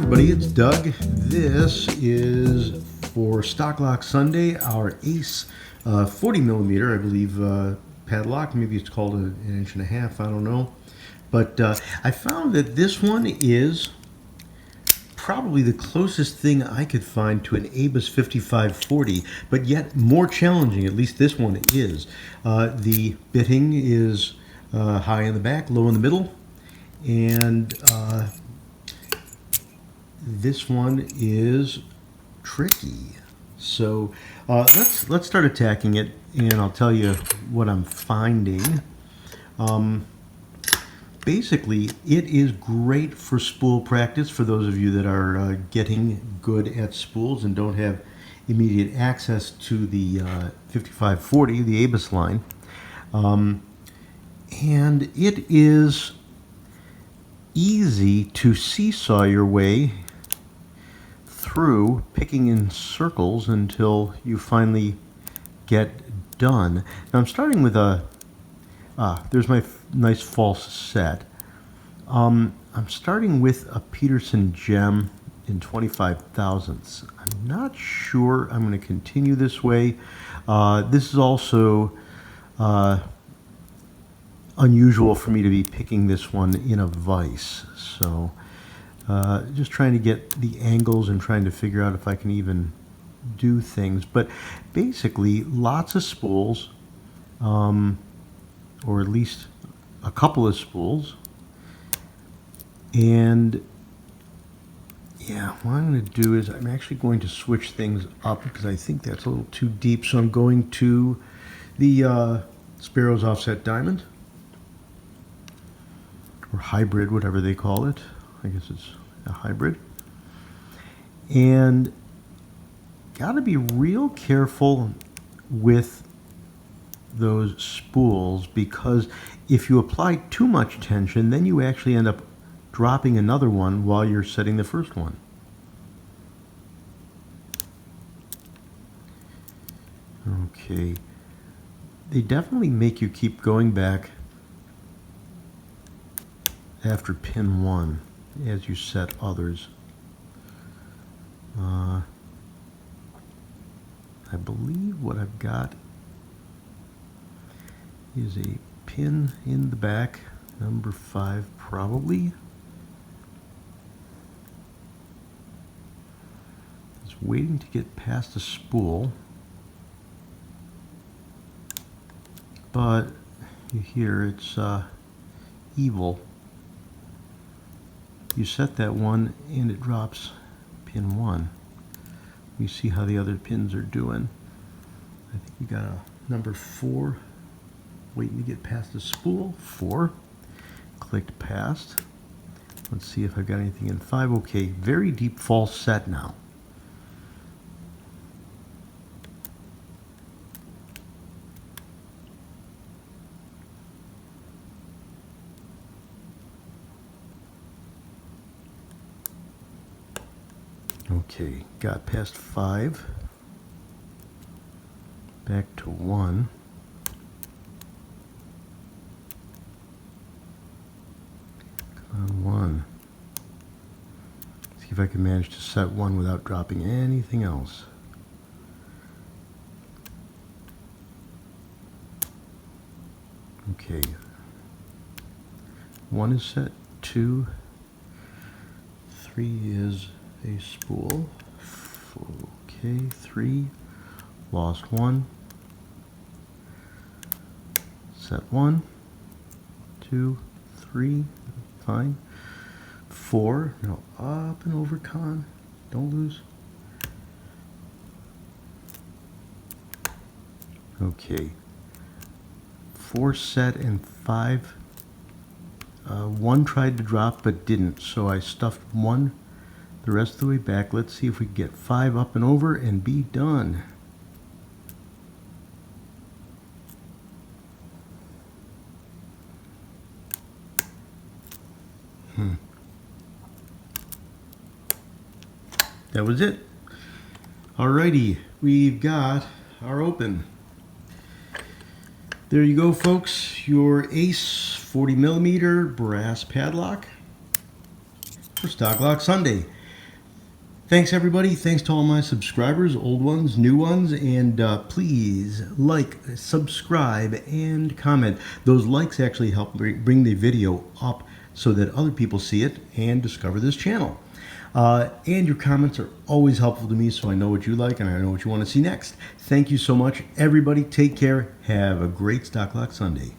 everybody, it's Doug. This is for Stock Lock Sunday, our Ace 40 millimeter, I believe, padlock. Maybe it's called an inch and a half, I don't know. But I found that this one is probably the closest thing I could find to an Abus 5540, but yet more challenging. At least this one is. The bitting is high in the back, low in the middle, and this one is tricky. So let's start attacking it, and I'll tell you what I'm finding. Basically, it is great for spool practice for those of you that are getting good at spools and don't have immediate access to the 5540, the Abus line. And it is easy to seesaw your way through, picking in circles until you finally get done. Now I'm starting with there's my nice false set. I'm starting with a Peterson gem in 25 thousandths. I'm not sure I'm going to continue this way. This is also unusual for me to be picking this one in a vise. So just trying to get the angles and trying to figure out if I can even do things. But basically, lots of spools, or at least a couple of spools. And yeah, what I'm going to do is I'm actually going to switch things up because I think that's a little too deep. So I'm going to the Sparrow's Offset Diamond, or hybrid, whatever they call it. I guess it's a hybrid. And got to be real careful with those spools, because if you apply too much tension, then you actually end up dropping another one while you're setting the first one. Okay. They definitely make you keep going back after pin 1 as you set others. I believe what I've got is a pin in the back, number 5 probably. It's waiting to get past the spool, but you hear it's evil. You set that one and it drops pin 1. We see how the other pins are doing. I think we got a number 4 waiting to get past the spool. 4. Clicked past. Let's see if I've got anything in 5. Okay, very deep false set now. Okay, got past 5. Back to 1. On 1. See if I can manage to set 1 without dropping anything else. Okay. 1 is set. 2. 3 is a spool. Okay, 3. Lost 1. Set 1. 2, 3. Fine. 4. Now up and over con. Don't lose. Okay. 4 set and 5. 1 tried to drop but didn't, so I stuffed 1 the rest of the way back. Let's see if we can get 5 up and over and be done. That was it. Alrighty, we've got our open. There you go, folks. Your Ace 40mm brass padlock for Stock Lock Sunday. Thanks, everybody. Thanks to all my subscribers, old ones, new ones, and please like, subscribe, and comment. Those likes actually help bring the video up so that other people see it and discover this channel. And your comments are always helpful to me, so I know what you like and I know what you want to see next. Thank you so much, everybody. Take care. Have a great Stock Lock Sunday.